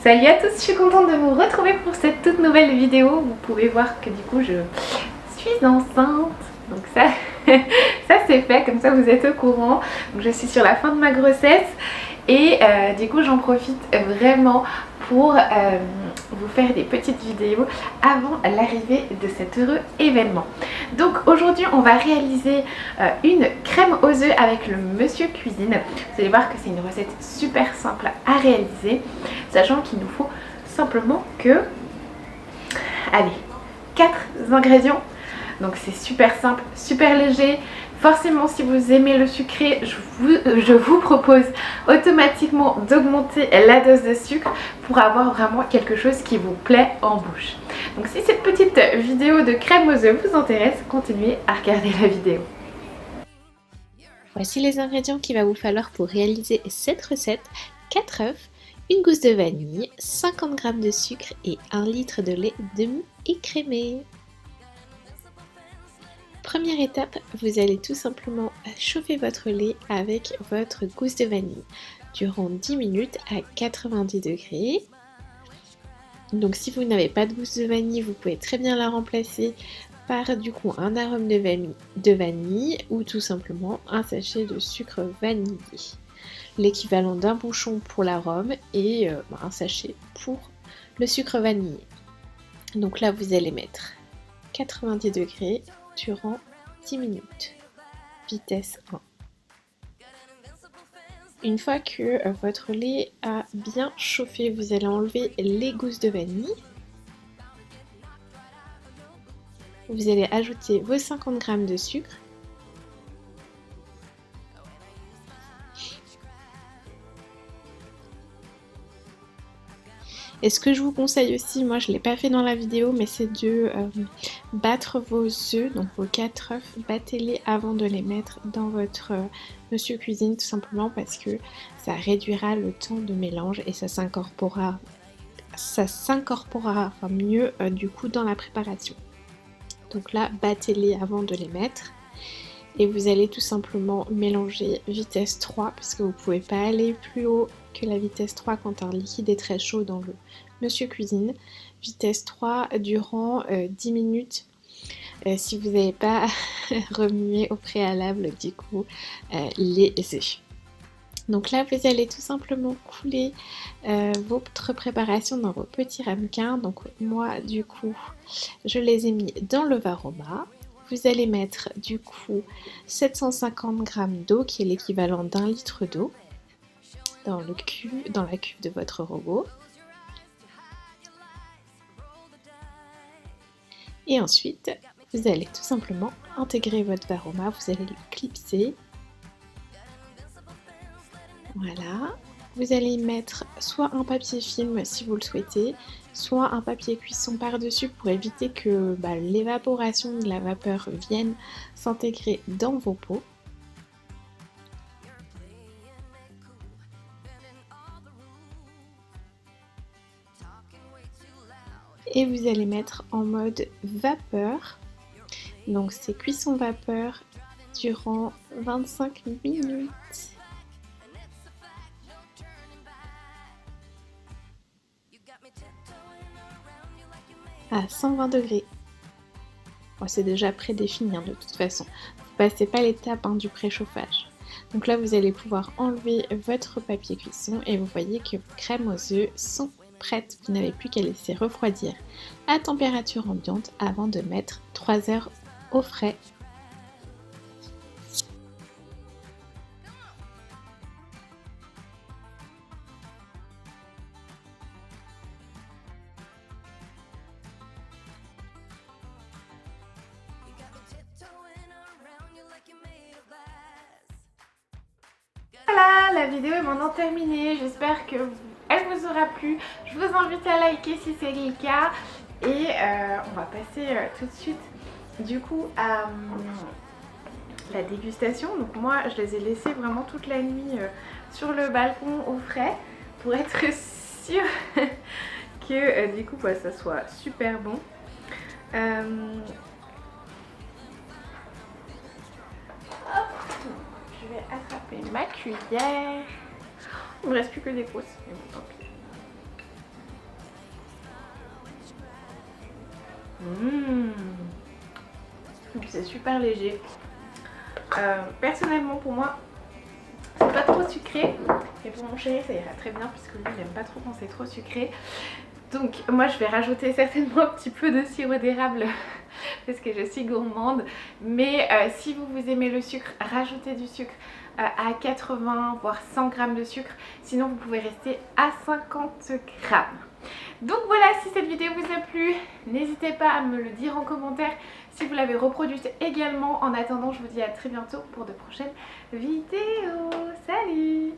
Salut à tous, je suis contente de vous retrouver pour cette toute nouvelle vidéo. Vous pouvez voir que du coup je suis enceinte, donc ça, ça c'est fait, comme ça vous êtes au courant. Donc je suis sur la fin de ma grossesse et du coup j'en profite vraiment pour vous faire des petites vidéos avant l'arrivée de cet heureux événement. Donc aujourd'hui on va réaliser une crème aux œufs avec le Monsieur Cuisine. Vous allez voir que c'est une recette super simple à réaliser, sachant qu'il nous faut simplement que, allez, 4 ingrédients. Donc c'est super simple, super léger. Forcément, si vous aimez le sucré, je vous propose automatiquement d'augmenter la dose de sucre pour avoir vraiment quelque chose qui vous plaît en bouche. Donc si cette petite vidéo de crème aux œufs vous intéresse, continuez à regarder la vidéo. Voici les ingrédients qu'il va vous falloir pour réaliser cette recette. 4 œufs, une gousse de vanille, 50 g de sucre et 1 litre de lait demi-écrémé. Première étape, vous allez tout simplement chauffer votre lait avec votre gousse de vanille durant 10 minutes à 90 degrés. Donc si vous n'avez pas de gousse de vanille, vous pouvez très bien la remplacer par du coup un arôme de vanille ou tout simplement un sachet de sucre vanillé. L'équivalent d'un bouchon pour l'arôme et un sachet pour le sucre vanillé. Donc là vous allez mettre 90 degrés durant 10 minutes, vitesse 1. Une fois que votre lait a bien chauffé, vous allez enlever les gousses de vanille. Vous allez ajouter vos 50 g de sucre. Et ce que je vous conseille aussi, moi je ne l'ai pas fait dans la vidéo, mais c'est de battre vos œufs, donc vos 4 œufs, battez-les avant de les mettre dans votre Monsieur Cuisine, tout simplement parce que ça réduira le temps de mélange et ça s'incorporera mieux du coup dans la préparation. Donc là, battez-les avant de les mettre. Et vous allez tout simplement mélanger vitesse 3 parce que vous ne pouvez pas aller plus haut que la vitesse 3 quand un liquide est très chaud dans le Monsieur Cuisine. Vitesse 3 durant 10 minutes si vous n'avez pas remué au préalable du coup les œufs. Donc là vous allez tout simplement couler votre préparation dans vos petits ramequins. Donc moi du coup je les ai mis dans le Varoma. Vous allez mettre du coup 750 g d'eau qui est l'équivalent d'1 litre d'eau dans la cuve de votre robot. Et ensuite, vous allez tout simplement intégrer votre Varoma, vous allez le clipser. Voilà. Vous allez y mettre soit un papier film si vous le souhaitez, soit un papier cuisson par-dessus pour éviter que l'évaporation de la vapeur vienne s'intégrer dans vos pots. Et vous allez mettre en mode vapeur. Donc c'est cuisson vapeur durant 25 minutes. À 120 degrés. Bon, c'est déjà prédéfini de toute façon. Vous ne passez pas l'étape du préchauffage. Donc là, vous allez pouvoir enlever votre papier cuisson et vous voyez que vos crèmes aux œufs sont prêtes. Vous n'avez plus qu'à laisser refroidir à température ambiante avant de mettre 3 heures au frais. Voilà, la vidéo est maintenant terminée. J'espère que elle vous aura plu. Je vous invite à liker si c'est le cas. Et on va passer tout de suite du coup à la dégustation. Donc moi je les ai laissés vraiment toute la nuit sur le balcon au frais pour être sûre que du coup ça soit super bon. Je vais attraper ma cuillère. Il ne me reste plus que des grosses, mais bon tant pis. C'est super léger. Personnellement pour moi c'est pas trop sucré, et pour mon chéri ça ira très bien puisque lui il aime pas trop quand c'est trop sucré. Donc moi je vais rajouter certainement un petit peu de sirop d'érable parce que je suis gourmande. Mais si vous aimez le sucre, rajoutez du sucre à 80 voire 100 grammes de sucre. Sinon vous pouvez rester à 50 grammes. Donc voilà, si cette vidéo vous a plu, n'hésitez pas à me le dire en commentaire si vous l'avez reproduite également. En attendant, je vous dis à très bientôt pour de prochaines vidéos. Salut!